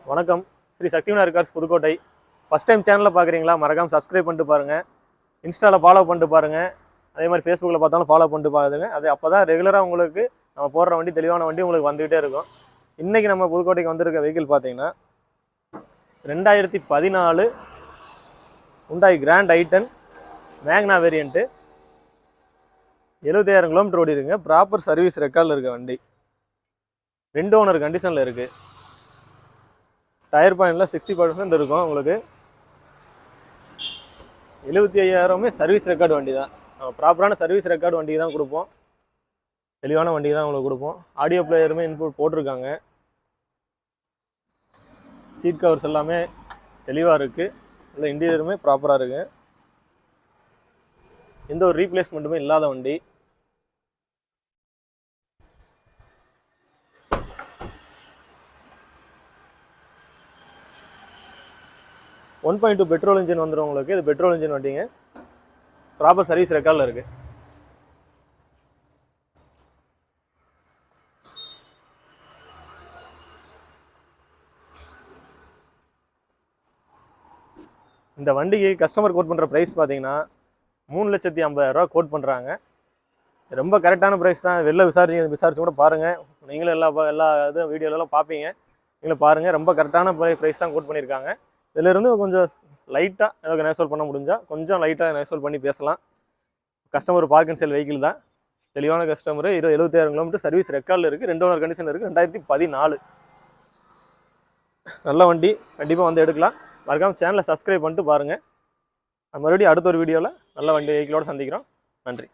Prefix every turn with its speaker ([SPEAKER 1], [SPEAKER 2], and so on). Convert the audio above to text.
[SPEAKER 1] வணக்கம். Sri Sakthivinayagar cars Pudukkottai. First time சேனலில் பார்க்குறீங்களா? மறக்காமல் சப்ஸ்கிரைப் பண்ணிட்டு பாருங்கள். இன்ஸ்டாவில் ஃபாலோ பண்ணிட்டு பாருங்கள். அதே மாதிரி ஃபேஸ்புக்கில் பார்த்தாலும் ஃபாலோ பண்ணிட்டு பாருங்க. அது அப்போ தான் ரெகுலராக உங்களுக்கு நம்ம போடுற வண்டி தெளிவான வண்டி உங்களுக்கு வந்துகிட்டே இருக்கும். இன்றைக்கி நம்ம புதுக்கோட்டைக்கு வந்திருக்க வெஹிக்கிள் பார்த்தீங்கன்னா 2014 ஹுண்டாய் கிராண்ட் ஐட்டன் மேக்னா வேரியண்ட்டு 70,000 கிலோமீட்டர் ஓடி இருக்குங்க. ப்ராப்பர் சர்வீஸ் ரெக்கார்டில் இருக்க வண்டி. 2 ஓனர் கண்டிஷனில் இருக்குது. டயர் பாயிண்டில் 60% இருக்கும். உங்களுக்கு 75,000 சர்வீஸ் ரெக்கார்டு வண்டி தான். ப்ராப்பரான சர்வீஸ் ரெக்கார்டு வண்டி தான் கொடுப்போம். தெளிவான வண்டி தான் உங்களுக்கு கொடுப்போம். ஆடியோ பிளேயருமே இன்புட் போட்டிருக்காங்க. சீட் கவர்ஸ் எல்லாமே தெளிவாக இருக்குது. இல்லை இன்டீரியருமே ப்ராப்பராக இருக்குது. எந்த ஒரு ரீப்ளேஸ்மெண்ட்டுமே இல்லாத வண்டி. ஒன் 1.2 பெட்ரோல் இன்ஜின் வந்துடும் உங்களுக்கு. இது பெட்ரோல் இன்ஜின் வண்டிங்க. ப்ராப்பர் சர்வீஸ் ரெக்கார்டில் இருக்கு. இந்த வண்டிக்கு கஸ்டமர் கோட் பண்ணுற ப்ரைஸ் பார்த்தீங்கன்னா 3,50,000 கோட் பண்ணுறாங்க. ரொம்ப கரெக்டான ப்ரைஸ் தான். வெளில விசாரிச்சு கூட பாருங்கள். நீங்களும் எல்லா இதுவும் வீடியோலலாம் பார்ப்பீங்க. நீங்களும் பாருங்கள். ரொம்ப கரெக்டான ப்ரைஸ் தான் கோட் பண்ணியிருக்காங்க. இதிலிருந்து கொஞ்சம் லைட்டாக எனக்கு நேசல் பண்ண முடிஞ்சால் கொஞ்சம் லைட்டாக நேசல் பண்ணி பேசலாம். Customer park and sale vehicle தான். தெளிவான கஸ்டமர். 70,000 கிலோமீட்டர் சர்வீஸ் ரெக்கார்டில் இருக்குது. 2 ஓனர் கண்டிஷன் இருக்குது. 2014 நல்ல வண்டி. கண்டிப்பாக வந்து எடுக்கலாம். மறக்காமல் சேனலை சப்ஸ்கிரைப் பண்ணிட்டு பாருங்கள். மறுபடியும் அடுத்த ஒரு வீடியோவில் நல்ல வண்டி வெஹிக்கிளோடு சந்திக்கிறோம். நன்றி.